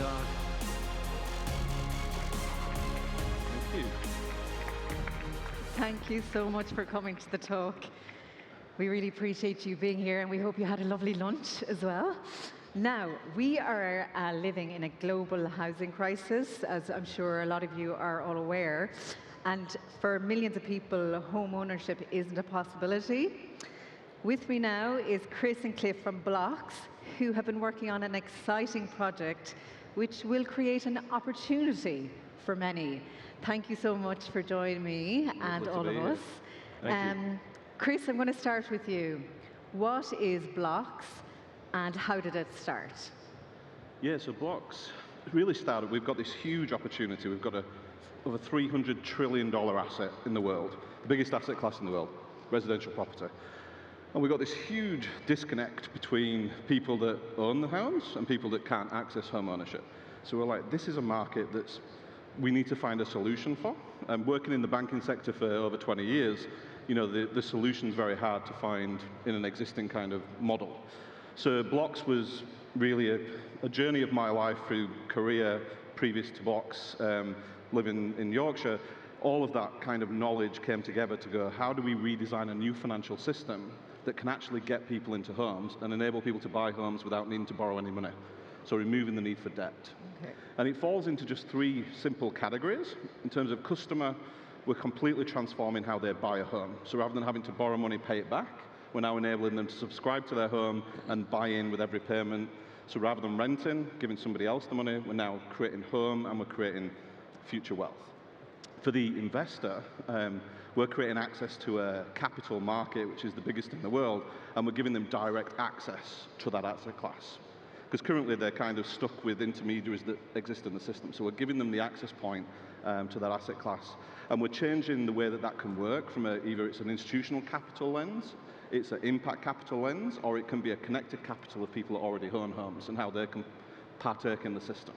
talk. Thank you. Thank you so much for coming to the talk. We really appreciate you being here, and we hope you had a lovely lunch as well. Now, we are living in a global housing crisis, as I'm sure a lot of you are all aware. And for millions of people, home ownership isn't a possibility. With me now is Chris and Cliff from Bloxx, who have been working on an exciting project which will create an opportunity for many. Thank you so much for joining me and all of us. Thank you. Chris, I'm going to start with you. What is Bloxx and how did it start? Yeah, so Bloxx really started, we've got this huge opportunity. We've got over $300 trillion asset in the world, the biggest asset class in the world, residential property. And we've got this huge disconnect between people that own the homes and people that can't access home ownership. So we're like, this is a market that's we need to find a solution for. Working in the banking sector for over 20 years, you know, the solution's very hard to find in an existing kind of model. So Bloxx was really a journey of my life through career previous to Bloxx, living in Yorkshire. All of that kind of knowledge came together to go, how do we redesign a new financial system that can actually get people into homes and enable people to buy homes without needing to borrow any money? So removing the need for debt. Okay. And it falls into just three simple categories. In terms of customer, we're completely transforming how they buy a home. So rather than having to borrow money, pay it back, we're now enabling them to subscribe to their home and buy in with every payment. So rather than renting, giving somebody else the money, we're now creating home and we're creating future wealth. For the investor, we're creating access to a capital market, which is the biggest in the world, and we're giving them direct access to that asset class. Because currently they're kind of stuck with intermediaries that exist in the system. So we're giving them the access point to that asset class. And we're changing the way that that can work from either it's an institutional capital lens, it's an impact capital lens, or it can be a connected capital of people that already own homes and how they can partake in the system.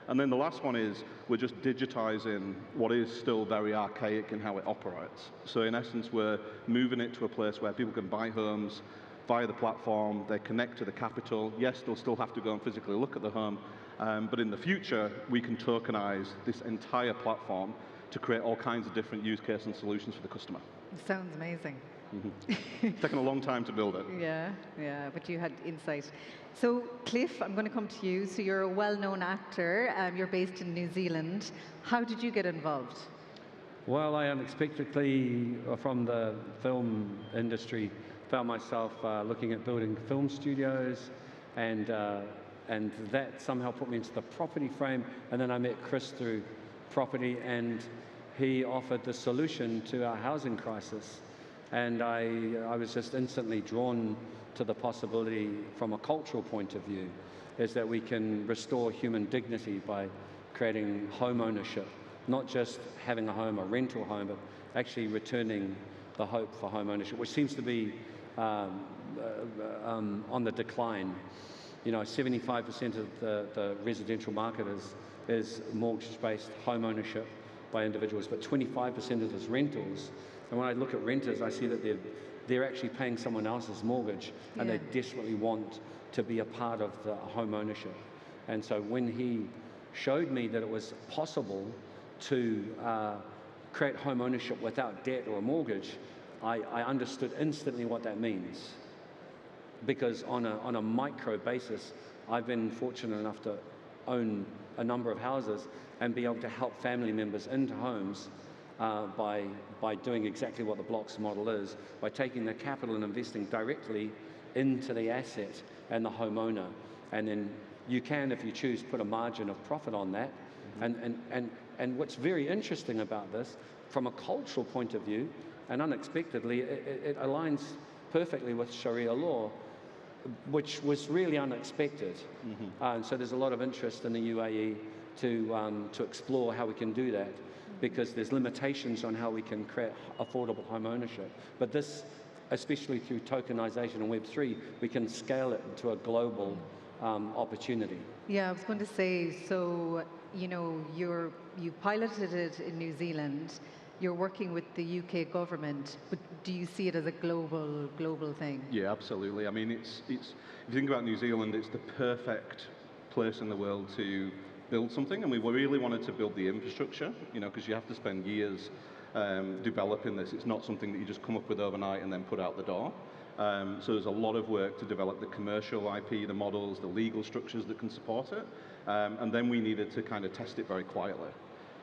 And then the last one is we're just digitizing what is still very archaic in how it operates. So in essence, we're moving it to a place where people can buy homes via the platform, they connect to the capital. Yes, they'll still have to go and physically look at the home, but in the future, we can tokenize this entire platform to create all kinds of different use cases and solutions for the customer. It sounds amazing. It's taken a long time to build it. Yeah, but you had insight. So, Cliff, I'm going to come to you. So you're a well-known actor. You're based in New Zealand. How did you get involved? Well, I unexpectedly, from the film industry, found myself looking at building film studios, and that somehow put me into the property frame. And then I met Chris through property, and he offered the solution to our housing crisis. And I was just instantly drawn to the possibility from a cultural point of view, is that we can restore human dignity by creating home ownership, not just having a home, a rental home, but actually returning the hope for home ownership, which seems to be on the decline. You know, 75% of the residential market is mortgage-based home ownership by individuals, but 25% of it is rentals. And when I look at renters, I see that they're actually paying someone else's mortgage, and they desperately want to be a part of the home ownership. And so when he showed me that it was possible to create home ownership without debt or a mortgage, I understood instantly what that means. Because on a micro basis, I've been fortunate enough to own a number of houses and be able to help family members into homes by doing exactly what the Bloxx model is, by taking the capital and investing directly into the asset and the homeowner. And then you can, if you choose, put a margin of profit on that. And what's very interesting about this, from a cultural point of view, and unexpectedly, it aligns perfectly with Sharia law, which was really unexpected. And so there's a lot of interest in the UAE to explore how we can do that, because there's limitations on how we can create affordable home ownership. But this, especially through tokenization and Web3, we can scale it to a global opportunity. Yeah, I was going to say, so, you know, you piloted it in New Zealand. You're working with the UK government, but do you see it as a global thing? Yeah, absolutely. I mean, it's if you think about New Zealand, it's the perfect place in the world to build something, and we really wanted to build the infrastructure, because you have to spend years developing this. It's not something that you just come up with overnight and then put out the door. So there's a lot of work to develop the commercial IP, the models, the legal structures that can support it, and then we needed to kind of test it very quietly.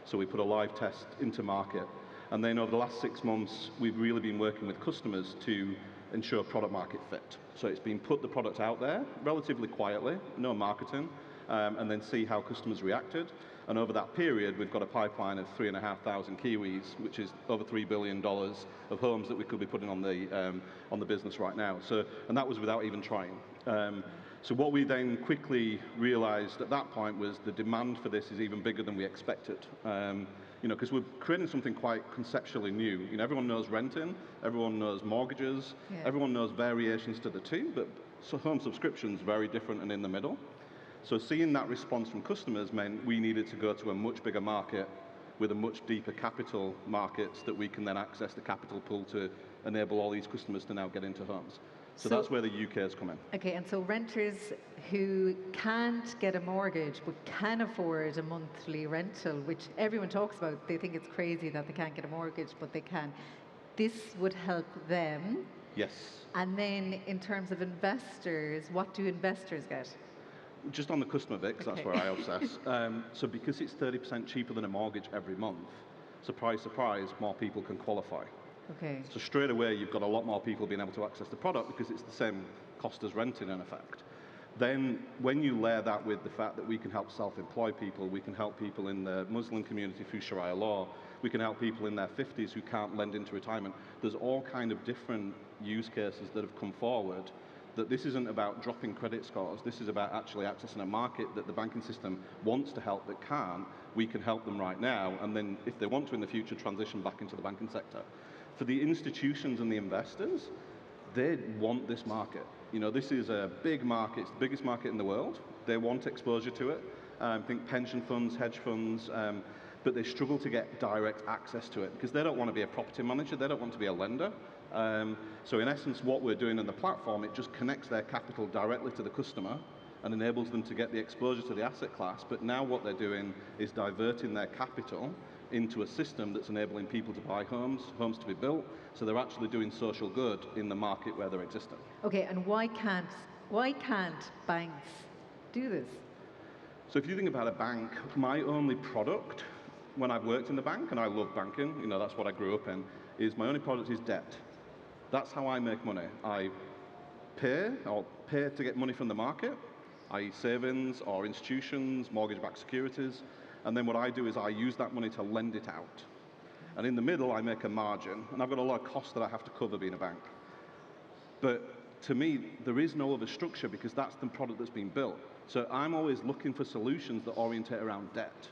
So we put a live test into market, and then over the last 6 months, we've really been working with customers to ensure product market fit. So it's been put the product out there relatively quietly, no marketing, and then see how customers reacted. And over that period, we've got a pipeline of 3,500 Kiwis, which is over $3 billion of homes that we could be putting on the business right now. So, and that was without even trying. So what we then quickly realized at that point was the demand for this is even bigger than we expected. Because we're creating something quite conceptually new. Everyone knows renting, everyone knows mortgages, everyone knows variations to the two, but so home subscription's very different and in the middle. So seeing that response from customers meant we needed to go to a much bigger market with a much deeper capital markets that we can then access the capital pool to enable all these customers to now get into homes. So that's where the UK has come in. Okay, and so renters who can't get a mortgage but can afford a monthly rental, which everyone talks about, they think it's crazy that they can't get a mortgage, but they can. This would help them. Yes. And then in terms of investors, what do investors get? Just on the customer bit, because that's where I obsess. So because it's 30% cheaper than a mortgage every month, surprise, surprise, more people can qualify. Okay. So straight away, you've got a lot more people being able to access the product because it's the same cost as renting in effect. Then when you layer that with the fact that we can help self-employed people, we can help people in the Muslim community through Sharia law, we can help people in their 50s who can't lend into retirement. There's all kind of different use cases that have come forward that this isn't about dropping credit scores, this is about actually accessing a market that the banking system wants to help but can't. We can help them right now, and then if they want to in the future, transition back into the banking sector. For the institutions and the investors, they want this market. This is a big market, it's the biggest market in the world. They want exposure to it. I think pension funds, hedge funds, but they struggle to get direct access to it because they don't want to be a property manager, they don't want to be a lender. So in essence, what we're doing in the platform, it just connects their capital directly to the customer and enables them to get the exposure to the asset class. But now what they're doing is diverting their capital into a system that's enabling people to buy homes to be built. So they're actually doing social good in the market where they're existing. Okay, and why can't banks do this? So if you think about a bank, my only product when I've worked in the bank, and I love banking, that's what I grew up in, is my only product is debt. That's how I make money. I'll pay to get money from the market, i.e. savings or institutions, mortgage-backed securities, and then what I do is I use that money to lend it out. And in the middle, I make a margin, and I've got a lot of costs that I have to cover being a bank. But to me, there is no other structure because that's the product that's been built. So I'm always looking for solutions that orientate around debt.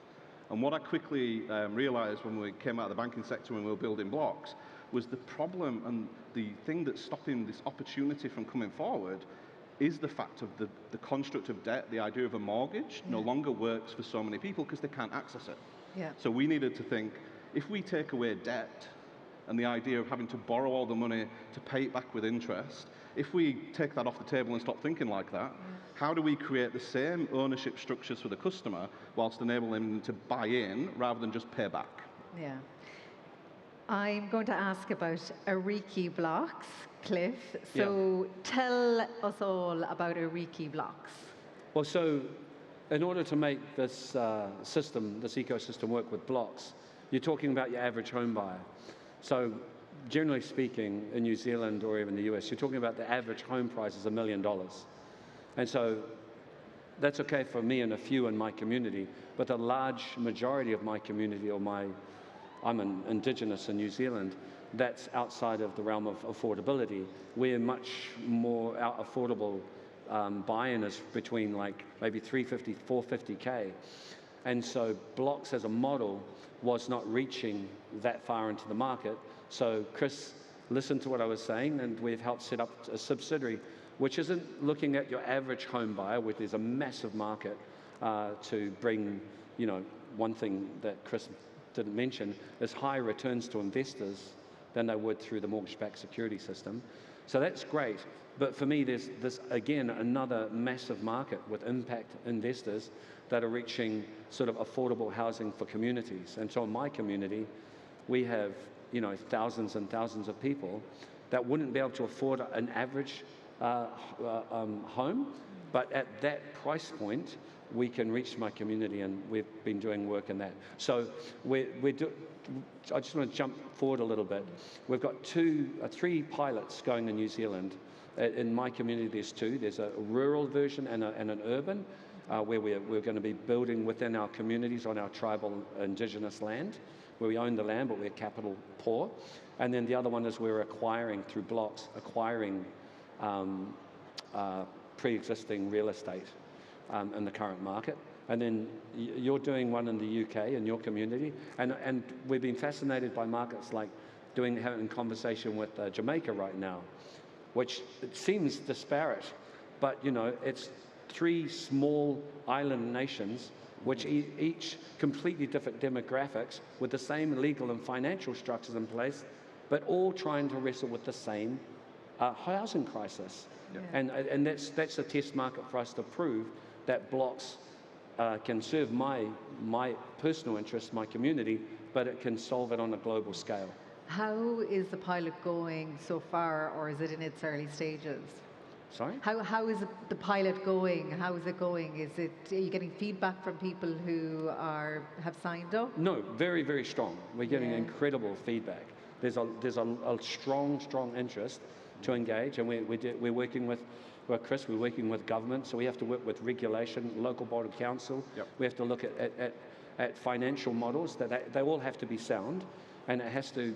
And what I quickly realized when we came out of the banking sector when we were building Bloxx was the problem and the thing that's stopping this opportunity from coming forward is the fact of the construct of debt, the idea of a mortgage no longer works for so many people because they can't access it. Yeah. So we needed to think, if we take away debt and the idea of having to borrow all the money to pay it back with interest, if we take that off the table and stop thinking like that, how do we create the same ownership structures for the customer whilst enabling them to buy in rather than just pay back? Yeah. I'm going to ask about Ariki Bloxx, Cliff. So tell us all about Ariki Bloxx. Well, so in order to make this system, this ecosystem work with Bloxx, you're talking about your average home buyer. So generally speaking, in New Zealand or even the US, you're talking about the average home price is $1 million. And so that's okay for me and a few in my community, but the large majority of my community, I'm an Indigenous in New Zealand, that's outside of the realm of affordability. We're much more affordable buy-in is between like maybe 350, 450K. And so Bloxx as a model was not reaching that far into the market. So Chris listened to what I was saying, and we've helped set up a subsidiary which isn't looking at your average home buyer, where there's a massive market to bring, one thing that Chris didn't mention is higher returns to investors than they would through the mortgage-backed security system. So that's great. But for me, there's this, again, another massive market with impact investors that are reaching sort of affordable housing for communities. And so in my community, we have, you know, thousands and thousands of people that wouldn't be able to afford an average home, but at that price point, we can reach my community, and we've been doing work in that. So I just want to jump forward a little bit. We've got three pilots going in New Zealand. In my community, there's two. There's a rural version and an urban, where we're going to be building within our communities on our tribal indigenous land, where we own the land, but we're capital poor. And then the other one is we're acquiring, through Bloxx, pre-existing real estate in the current market. And then you're doing one in the UK in your community. And we've been fascinated by markets like having a conversation with Jamaica right now, which it seems disparate, but you know, it's three small island nations which each completely different demographics with the same legal and financial structures in place, but all trying to wrestle with the same housing crisis. Yeah. And that's a test market for us to prove that Bloxx can serve my personal interests, my community, but it can solve it on a global scale. How is the pilot going so far, or is it in its early stages? Sorry? How is the pilot going? How is it going? Are you getting feedback from people who have signed up? No, very, very strong. We're getting incredible feedback. There's a strong interest to engage, and we're working with, well, Chris, we're working with government, so we have to work with regulation, local board of council. Yep. We have to look at financial models, that they all have to be sound, and it has to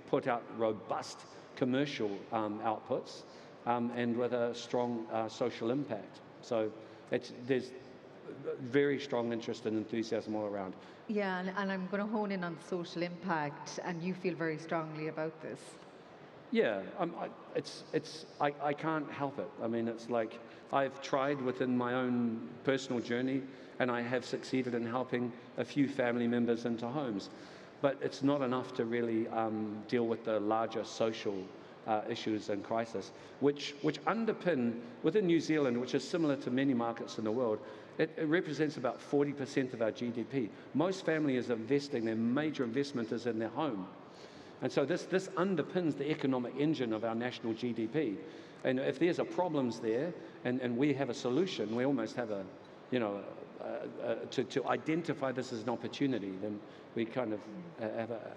put out robust commercial outputs, and with a strong social impact. So there's very strong interest and enthusiasm all around. Yeah, and I'm going to hone in on social impact, and you feel very strongly about this. Yeah, I can't help it. I mean, it's like I've tried within my own personal journey, and I have succeeded in helping a few family members into homes. But it's not enough to really deal with the larger social issues and crisis, which underpin, within New Zealand, which is similar to many markets in the world, it represents about 40% of our GDP. Most families are investing, their major investment is in their home. And so this underpins the economic engine of our national GDP. And if there's problems there, and we have a solution, we almost have to identify this as an opportunity, then we kind of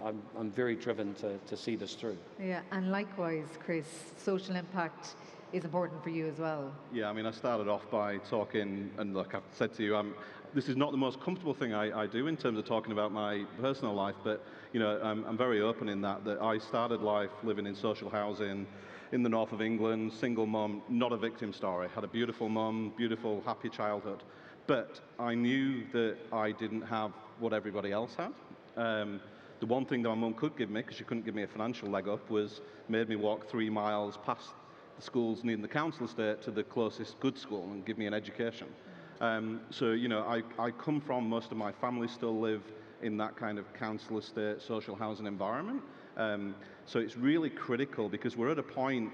I'm very driven to see this through. Yeah, and likewise, Chris, social impact is important for you as well. Yeah, I mean, I started off by talking, and like I've said to you, this is not the most comfortable thing I do in terms of talking about my personal life, but you know, I'm very open in that I started life living in social housing in the north of England, single mum, not a victim story. Had a beautiful mum, beautiful, happy childhood. But I knew that I didn't have what everybody else had. The one thing that my mum could give me, because she couldn't give me a financial leg up, was made me walk 3 miles past the schools near the council estate to the closest good school and give me an education. So, you know, I come from, most of my family still live in that kind of council estate, social housing environment. So it's really critical, because we're at a point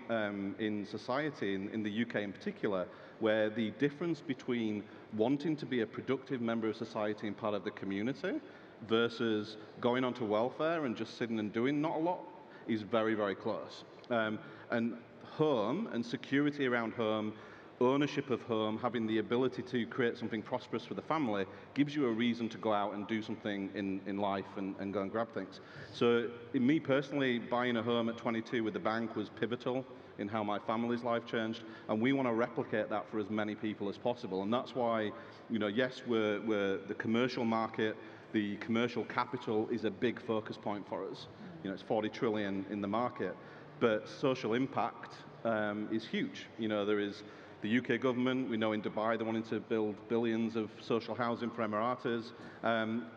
in society, in the UK in particular, where the difference between wanting to be a productive member of society and part of the community versus going onto welfare and just sitting and doing not a lot is very, very close. And home and security around home, ownership of home, having the ability to create something prosperous for the family gives you a reason to go out and do something in life and go and grab things. So in me personally, buying a home at 22 with the bank was pivotal in how my family's life changed, and we want to replicate that for as many people as possible. And that's why, you know, yes, we're the commercial market, the commercial capital is a big focus point for us. You know, it's 40 trillion in the market, but social impact is huge. You know, there is the UK government, we know in Dubai they're wanting to build billions of social housing for Emiratis.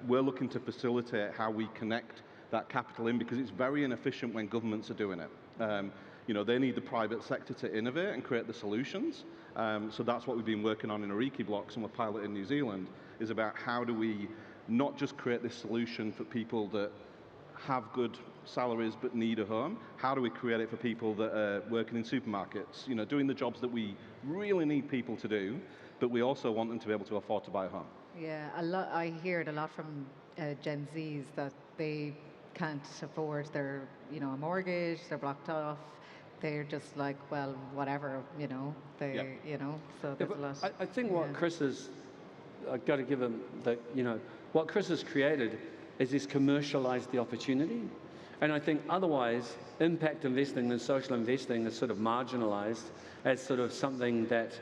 We're looking to facilitate how we connect that capital in, because it's very inefficient when governments are doing it. You know, they need the private sector to innovate and create the solutions. So that's what we've been working on in Ariki Bloxx, and we're piloting in New Zealand, is about how do we not just create this solution for people that have good salaries but need a home? How do we create it for people that are working in supermarkets, doing the jobs that we really need people to do, but we also want them to be able to afford to buy a home? Yeah, I hear it a lot from Gen Zs that they can't afford their, a mortgage, they're blocked off. They're just like, well, whatever, so there's a lot. I think what Chris has, I've got to give him that, what Chris has created is he's commercialized the opportunity. And I think otherwise, impact investing and social investing is sort of marginalized as sort of something that,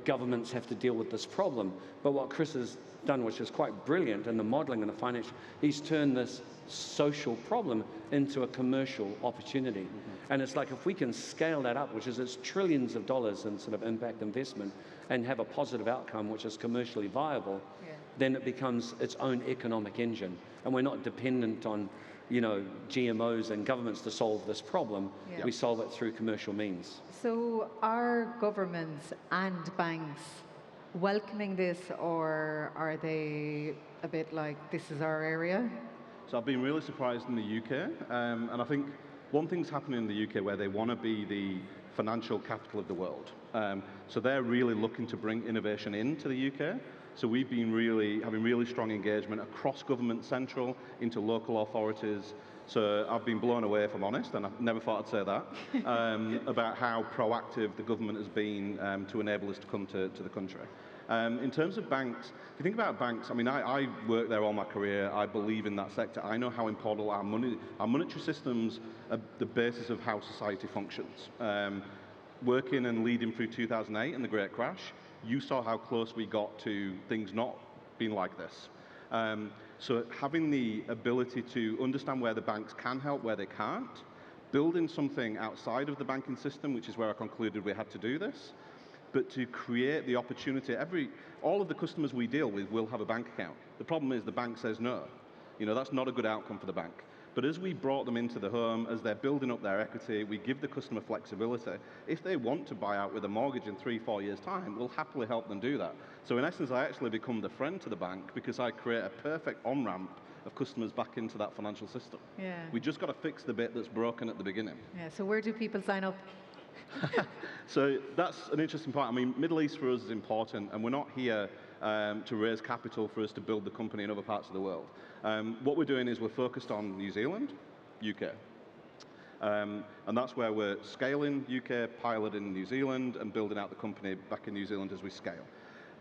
governments have to deal with this problem. But what Chris has done, which is quite brilliant in the modeling and the financial, he's turned this social problem into a commercial opportunity. Mm-hmm. And it's like, if we can scale that up, which is it's trillions of dollars in sort of impact investment, and have a positive outcome, which is commercially viable, then it becomes its own economic engine. And we're not dependent on, GMOs and governments to solve this problem. Yeah. We solve it through commercial means. So are governments and banks welcoming this, or are they a bit like, this is our area? So I've been really surprised in the UK, and I think one thing's happening in the UK where they want to be the financial capital of the world. So they're really looking to bring innovation into the UK. So we've been having really strong engagement across government central into local authorities. So I've been blown away, if I'm honest, and I never thought I'd say that, about how proactive the government has been to enable us to come to the country. In terms of banks, if you think about banks, I worked there all my career. I believe in that sector. I know how important our monetary systems are the basis of how society functions. Working and leading through 2008 and the Great Crash, you saw how close we got to things not being like this. So having the ability to understand where the banks can help, where they can't, building something outside of the banking system, which is where I concluded we had to do this, but to create the opportunity. All of the customers we deal with will have a bank account. The problem is the bank says no. That's not a good outcome for the bank. But as we brought them into the home, as they're building up their equity, we give the customer flexibility. If they want to buy out with a mortgage in 3-4 years' time, we'll happily help them do that. So in essence, I actually become the friend to the bank because I create a perfect on-ramp of customers back into that financial system. Yeah. We just got to fix the bit that's broken at the beginning. Yeah. So where do people sign up? So that's an interesting part. Middle East for us is important, and we're not here to raise capital for us to build the company in other parts of the world. What we're doing is we're focused on New Zealand, UK. And that's where we're scaling UK, piloting New Zealand, and building out the company back in New Zealand as we scale.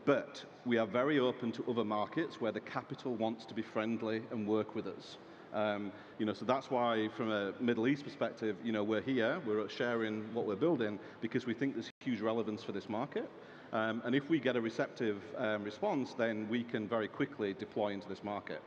But we are very open to other markets where the capital wants to be friendly and work with us. So that's why, from a Middle East perspective, we're here, we're sharing what we're building because we think there's huge relevance for this market. And if we get a receptive response, then we can very quickly deploy into this market.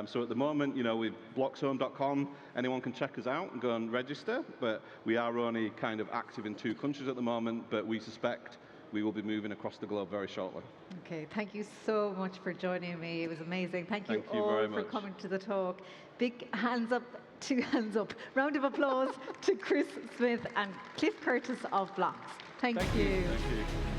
So at the moment, with bloxxhome.com, anyone can check us out and go and register, but we are only kind of active in 2 countries at the moment, but we suspect we will be moving across the globe very shortly. Okay, thank you so much for joining me. It was amazing. Thank you all very for much. coming to the talk. Big hands up, 2 hands up. Round of applause to Chris Smith and Cliff Curtis of Bloxx. Thank you. Thank you.